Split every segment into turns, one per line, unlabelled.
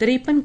53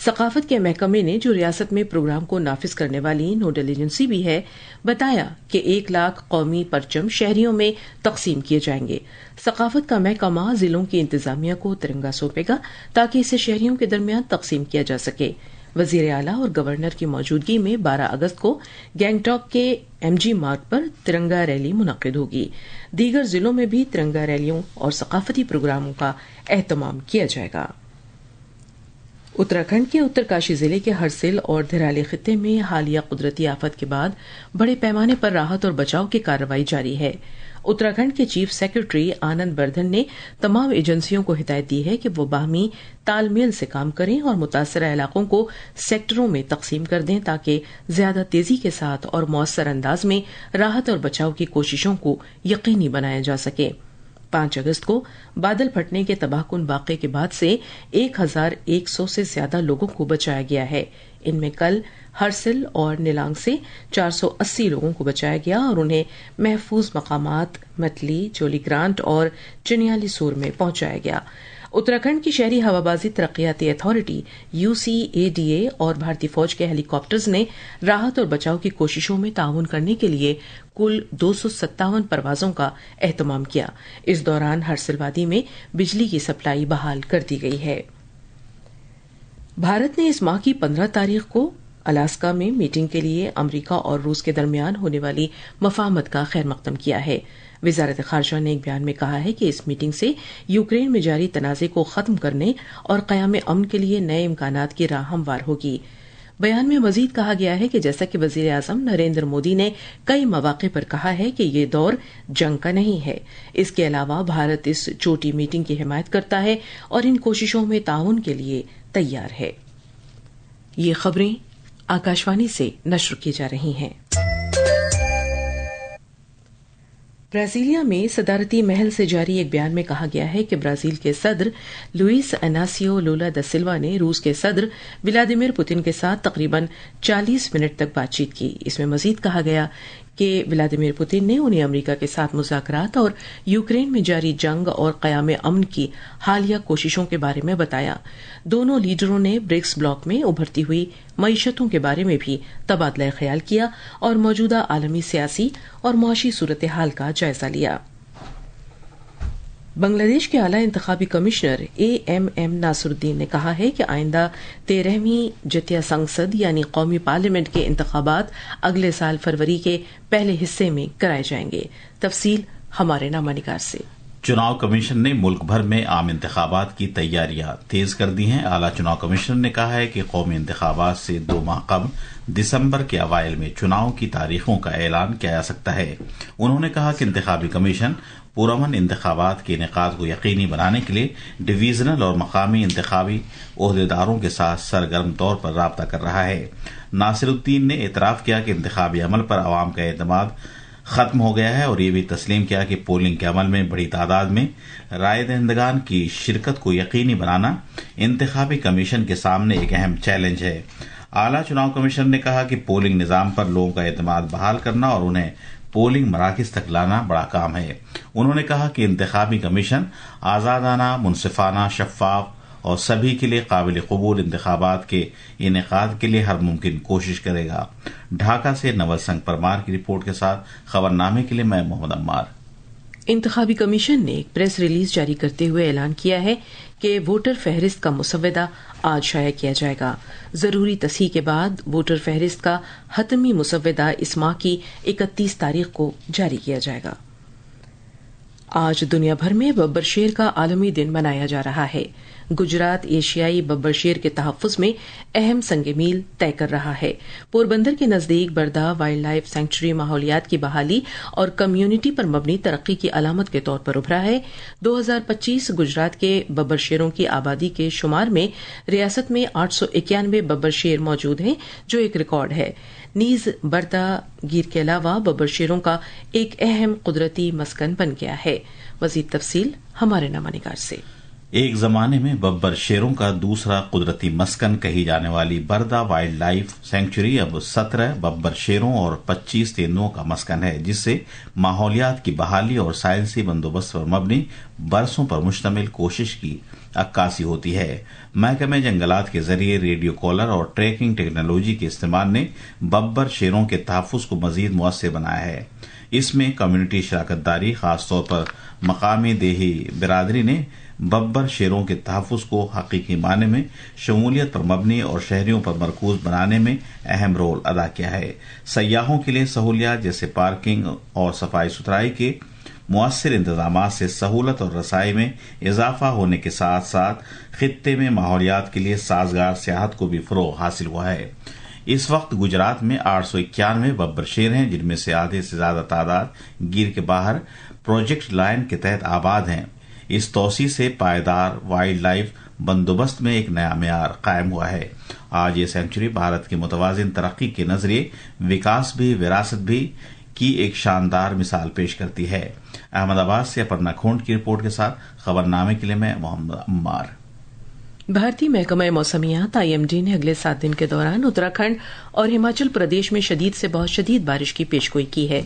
ثقافت کے محکمے نے، جو ریاست میں پروگرام کو نافذ کرنے والی نوڈل ایجنسی بھی ہے، بتایا کہ 1 لاکھ قومی پرچم شہریوں میں تقسیم کیے جائیں گے۔ ثقافت کا محکمہ ضلعوں کی انتظامیہ کو ترنگا سونپے گا تاکہ اسے شہریوں کے درمیان تقسیم کیا جا سکے۔ وزیر اعلیٰ اور گورنر کی موجودگی میں 12 اگست کو گینگٹاک کے MG مارگ پر ترنگا ریلی منعقد ہوگی۔ دیگر ضلعوں میں بھی ترنگا ریلیوں اور ثقافتی پروگراموں کا اہتمام کیا جائے گا۔ اتراکھنڈ کے اترکاشی ضلع کے ہرسل اور دھرالی خطے میں حالیہ قدرتی آفت کے بعد بڑے پیمانے پر راحت اور بچاؤ کی کارروائی جاری ہے۔ اتراکھنڈ کے چیف سیکرٹری آنند بردھن نے تمام ایجنسیوں کو ہدایت دی ہے کہ وہ باہمی تال میل سے کام کریں اور متاثرہ علاقوں کو سیکٹروں میں تقسیم کر دیں تاکہ زیادہ تیزی کے ساتھ اور مؤثر انداز میں راحت اور بچاؤ کی کوششوں کو یقینی بنایا جا سکے۔ 5 اگست کو بادل پھٹنے کے تباہ کن واقعے کے بعد سے 1100 سے زیادہ لوگوں کو بچایا گیا ہے۔ ان میں کل ہرسل اور نیلانگ سے 480 لوگوں کو بچایا گیا اور انہیں محفوظ مقامات متلی، جولی گرانٹ اور چنیالی سور میں پہنچایا گیا۔ اتراکھنڈ کی شہری ہوابازی ترقیاتی اتھارٹی UCADA اور بھارتی فوج کے ہیلی کاپٹرز نے راحت اور بچاؤ کی کوششوں میں تعاون کرنے کے لیے کل 257 پروازوں کا اہتمام کیا۔ اس دوران ہرسل وادی میں بجلی کی سپلائی بحال کر دی گئی ہے۔ بھارت نے اس ماہ کی 15 تاریخ کو الاسکا میں میٹنگ کے لیے امریکہ اور روس کے درمیان ہونے والی مفاہمت کا خیر مقدم کیا ہے۔ وزارت خارجہ نے ایک بیان میں کہا ہے کہ اس میٹنگ سے یوکرین میں جاری تنازع کو ختم کرنے اور قیام امن کے لیے نئے امکانات کی راہ ہموار ہوگی۔ بیان میں مزید کہا گیا ہے کہ جیسا کہ وزیر اعظم نریندر مودی نے کئی مواقع پر کہا ہے کہ یہ دور جنگ کا نہیں ہے۔ اس کے علاوہ بھارت اس چوٹی میٹنگ کی حمایت کرتا ہے اور ان کوششوں میں تعاون کے لیے تیار ہے۔ یہ خبریں آکاشوانی سے نشر کی جا رہی ہیں۔ برازیلیا میں صدارتی محل سے جاری ایک بیان میں کہا گیا ہے کہ برازیل کے صدر لوئس اناسیو لولا دا سلوا نے روس کے صدر ولادیمیر پوتن کے ساتھ تقریباً 40 منٹ تک بات چیت کی۔ اس میں مزید کہا گیا کہ ولادیمیر پوتن نے انہیں امریکہ کے ساتھ مذاکرات اور یوکرین میں جاری جنگ اور قیام امن کی حالیہ کوششوں کے بارے میں بتایا۔ دونوں لیڈروں نے برکس بلاک میں ابھرتی ہوئی معیشتوں کے بارے میں بھی تبادلہ خیال کیا اور موجودہ عالمی سیاسی اور معاشی صورتحال کا جائزہ لیا۔ بنگلہ دیش کے اعلی انتخابی کمشنر AMM ناصر الدین نے کہا ہے کہ آئندہ 13ویں جتیہ سنسد یعنی قومی پارلیمنٹ کے انتخابات اگلے سال فروری کے پہلے حصے میں کرائے جائیں گے۔ تفصیل ہمارے نامہ نگار سے۔
چناؤ کمیشن نے ملک بھر میں عام انتخابات کی تیاریاں تیز کر دی ہیں۔ اعلیٰ چناؤ کمیشنر نے کہا ہے کہ قومی انتخابات سے 2 ماہ قبل دسمبر کے اوائل میں چناؤ کی تاریخوں کا اعلان کیا جا سکتا ہے۔ انہوں نے کہا کہ انتخابی کمیشن پرامن انتخابات کے انعقاد کو یقینی بنانے کے لیے ڈویژنل اور مقامی انتخابی عہدیداروں کے ساتھ سرگرم طور پر رابطہ کر رہا ہے۔ ناصر الدین نے اعتراف کیا کہ انتخابی عمل پر عوام کا اعتماد ختم ہو گیا ہے اور یہ بھی تسلیم کیا کہ پولنگ کے عمل میں بڑی تعداد میں رائے دہندگان کی شرکت کو یقینی بنانا انتخابی کمیشن کے سامنے ایک اہم چیلنج ہے۔ اعلیٰ چناؤ کمیشن نے کہا کہ پولنگ نظام پر لوگوں کا اعتماد بحال کرنا اور انہیں پولنگ مراکز تک لانا بڑا کام ہے۔ انہوں نے کہا کہ انتخابی کمیشن آزادانہ، منصفانہ، شفاف اور سبھی کے لیے قابل قبول انتخابات کے انعقاد کے لیے ہر ممکن کوشش کرے گا۔ ڈھاکہ سے نول سنگ پرمار کی رپورٹ کے ساتھ خبر نامے کے لیے میں محمد عمار۔
انتخابی کمیشن نے ایک پریس ریلیز جاری کرتے ہوئے اعلان کیا ہے کہ ووٹر فہرست کا مسودہ آج شائع کیا جائے گا۔ ضروری تصحیح کے بعد ووٹر فہرست کا حتمی مسودہ اس ماہ کی 31 تاریخ کو جاری کیا جائے گا۔ آج دنیا بھر میں ببر شیر کا عالمی دن منایا جا رہا ہے۔ گجرات ایشیائی ببر شیر کے تحفظ میں اہم سنگ میل طے کر رہا ہے۔ پوربندر کے نزدیک بردا وائلڈ لائف سینکچری ماحولیات کی بحالی اور کمیونٹی پر مبنی ترقی کی علامت کے طور پر ابھرا ہے۔ 2025 گجرات کے ببر شیروں کی آبادی کے شمار میں ریاست میں 891 ببر شیر موجود ہیں، جو ایک ریکارڈ ہے۔ نیز بردا گیر کے علاوہ ببر شیروں کا ایک اہم قدرتی مسکن بن گیا ہے۔ مزید تفصیل ہمارے نامہ نگار سے۔
ایک زمانے میں ببر شیروں کا دوسرا قدرتی مسکن کہی جانے والی بردا وائلڈ لائف سینکچری اب 17 ببر شیروں اور 25 تیندوؤں کا مسکن ہے، جس سے ماحولیات کی بحالی اور سائنسی بندوبست پر مبنی برسوں پر مشتمل کوشش کی عکاسی ہوتی ہے۔ محکمہ جنگلات کے ذریعے ریڈیو کالر اور ٹریکنگ ٹیکنالوجی کے استعمال نے ببر شیروں کے تحفظ کو مزید مؤثر بنایا ہے۔ اس میں کمیونٹی شراکت داری، خاص طور پر مقامی دیہی برادری نے ببر شیروں کے تحفظ کو حقیقی معنی میں شمولیت پر مبنی اور شہریوں پر مرکوز بنانے میں اہم رول ادا کیا ہے۔ سیاحوں کے لیے سہولیات جیسے پارکنگ اور صفائی ستھرائی کے مؤثر انتظامات سے سہولت اور رسائی میں اضافہ ہونے کے ساتھ ساتھ خطے میں ماحولیات کے لیے سازگار سیاحت کو بھی فروغ حاصل ہوا ہے۔ اس وقت گجرات میں 891 ببر شیر ہیں، جن میں سے آدھے سے زیادہ تعداد گیر کے باہر پروجیکٹ لائن کے تحت آباد ہیں۔ اس توسیع سے پائیدار وائلڈ لائف بندوبست میں ایک نیا معیار قائم ہوا ہے۔ آج یہ سینکچری بھارت کی متوازن ترقی کے نظریے وکاس بھی وراثت بھی کی ایک شاندار مثال پیش کرتی ہے۔ احمد آباد سے اپرنا کھونڈ کی رپورٹ کے ساتھ خبرنامے کے لیے میں محمد عمار۔
بھارتی محکمہ موسمیات IMD نے اگلے 7 دن کے دوران اتراکھنڈ اور ہماچل پردیش میں شدید سے بہت شدید بارش کی پیشگوئی کی ہے۔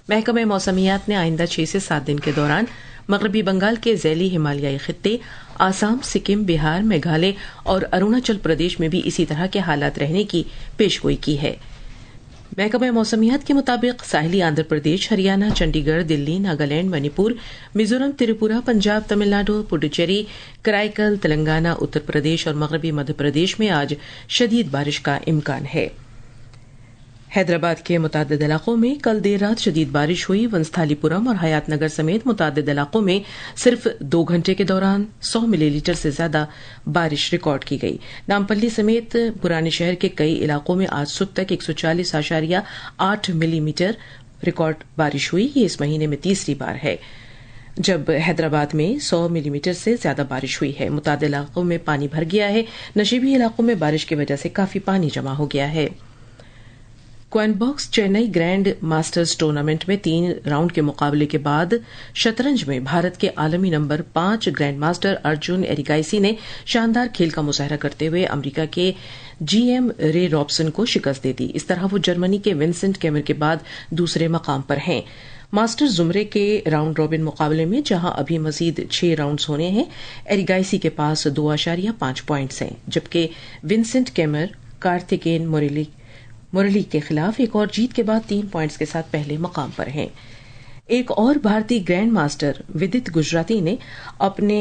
محکمہ موسمیات نے آئندہ 6 سے 7 دن کے دوران مغربی بنگال کے ذیلی ہمالیائی خطے، آسام، سکم، بہار، میگھالیہ اور اروناچل پردیش میں بھی اسی طرح کے حالات رہنے کی پیشگوئی کی ہے۔ محکمہ موسمیات کے مطابق ساحلی آندھرا پردیش، ہریانہ، چنڈی گڑھ، دلی، ناگالینڈ، منی پور، میزورم، تریپورہ، پنجاب، تمل ناڈو، پڈوچیری، کرائیکل، تلنگانہ، اتر پردیش اور مغربی مدھیہ پردیش میں آج شدید بارش کا امکان ہے۔ حیدرآباد کے متعدد علاقوں میں کل دیر رات شدید بارش ہوئی۔ ونستھالی پورم اور حیات نگر سمیت متعدد علاقوں میں صرف 2 گھنٹے کے دوران 100 ملی لیٹر سے زیادہ بارش ریکارڈ کی گئی۔ نامپلی سمیت پرانے شہر کے کئی علاقوں میں آج صبح تک 140.8 ملی میٹر ریکارڈ بارش ہوئی۔ یہ اس مہینے میں تیسری بار ہے جب حیدرآباد میں 100 ملی میٹر سے زیادہ بارش ہوئی ہے۔ متعدد علاقوں میں پانی بھر گیا ہے۔ نشیبی علاقوں میں بارش کی وجہ سے کافی پانی جمع ہو گیا ہے۔ کوئن باکس چینئی گرینڈ ماسٹرز ٹورنامنٹ میں 3 راؤنڈ کے مقابلے کے بعد شطرنج میں بھارت کے عالمی نمبر 5 گرینڈ ماسٹر ارجن ایریگائسی نے شاندار کھیل کا مظاہرہ کرتے ہوئے امریکہ کے GM رے رابسن کو شکست دے دی۔ اس طرح وہ جرمنی کے ونسنٹ کیمر کے بعد دوسرے مقام پر ہیں۔ ماسٹر زمرے کے راؤنڈ روبن مقابلے میں جہاں ابھی مزید 6 راؤنڈز ہونے ہیں، ایریگائسی کے پاس 2.5 پوائنٹس ہیں، جبکہ ونسنٹ کیمر کارتھیکین مرلی کے خلاف ایک اور جیت کے بعد 3 پوائنٹس کے ساتھ پہلے مقام پر ہیں۔ ایک اور بھارتی گرینڈ ماسٹر ودت گجراتی نے اپنے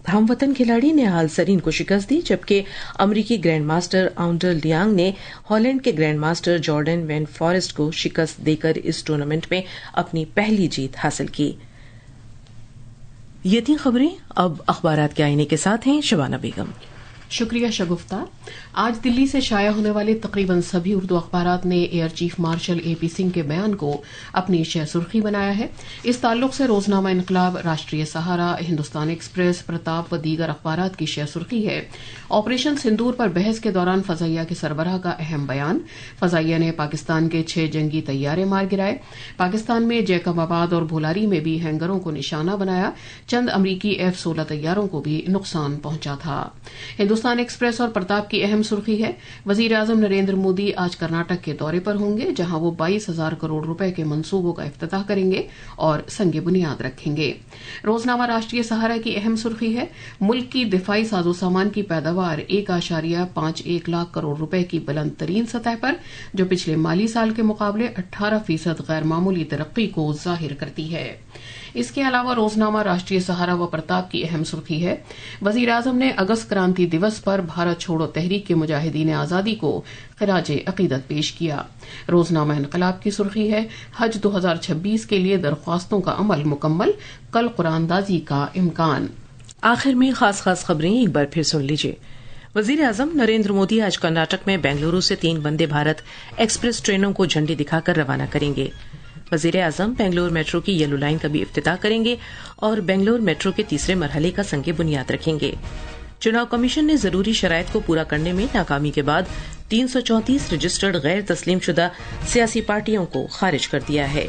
ہم وطن کھلاڑی نہال سرین کو شکست دی، جبکہ امریکی گرینڈ ماسٹر آؤنڈر لیانگ نے ہالینڈ کے grand master Jordan when forest کو شکست دے کر اس ٹورنامنٹ میں اپنی پہلی جیت حاصل کی۔ یہ 3 خبریں اب اخبارات کے آئینے کے ساتھ ہیں۔ شبانہ بیگم۔
شکریہ شگفتہ۔ آج دلی سے شائع ہونے والے تقریباً سبھی اردو اخبارات نے air chief marshal AP Singh کے بیان کو اپنی شہ سرخی بنایا ہے۔ اس تعلق سے روزنامہ انقلاب، راشٹریہ سہارا، ہندوستان ایکسپریس، پرتاپ و دیگر اخبارات کی شہ سرخی ہے: آپریشن سندور پر بحث کے دوران فضائیہ کے سربراہ کا اہم بیان، فضائیہ نے پاکستان کے 6 جنگی طیارے مار گرائے، پاکستان میں جیکب آباد اور بھولاری میں بھی ہینگروں کو نشانہ بنایا، چند امریکی F-16 طیاروں کو بھی نقصان پہنچا تھا۔ ہندوستان ایکسپریس اور پرتاپ کی اہم سرخی ہے: وزیر اعظم نریندر مودی آج کرناٹک کے دورے پر ہوں گے، جہاں وہ 22,000 کروڑ روپے کے منصوبوں کا افتتاح کریں گے اور سنگ بنیاد رکھیں گے۔ روزنامہ راشٹریہ سہارا کی اہم سرخی ہے: ملک کی دفاعی ساز و سامان کی پیداوار 1.51 لاکھ کروڑ روپے کی بلند ترین سطح پر، جو پچھلے مالی سال کے مقابلے 18% غیر معمولی ترقی کو ظاہر کرتی ہے۔ اس کے علاوہ روزنامہ راشٹریہ سہارا و پرتاپ کی اہم سرخی ہے: وزیر اعظم نے اگست کرانتی دیوس پر بھارت چھوڑو تحریک کے مجاہدین آزادی کو خراج عقیدت پیش کیا۔ روزنامہ انقلاب کی سرخی ہے: حج 2026 کے لیے درخواستوں کا عمل مکمل، کل قرآن دازی کا امکان۔
آخر میں خاص خبریں ایک بار پھر سن لیجیے۔ وزیر اعظم نریندر مودی آج کرناٹک میں بنگلورو سے 3 وندے بھارت ایکسپریس ٹرینوں کو جھنڈی دکھا کر روانہ کریں گے۔ وزیر اعظم بنگلور میٹرو کی یلو لائن کا بھی افتتاح کریں گے اور بنگلور میٹرو کے تیسرے مرحلے کا سنگ بنیاد رکھیں گے۔ چناؤ کمیشن نے ضروری شرائط کو پورا کرنے میں ناکامی کے بعد 334 رجسٹرڈ غیر تسلیم شدہ سیاسی پارٹیوں کو خارج کر دیا ہے۔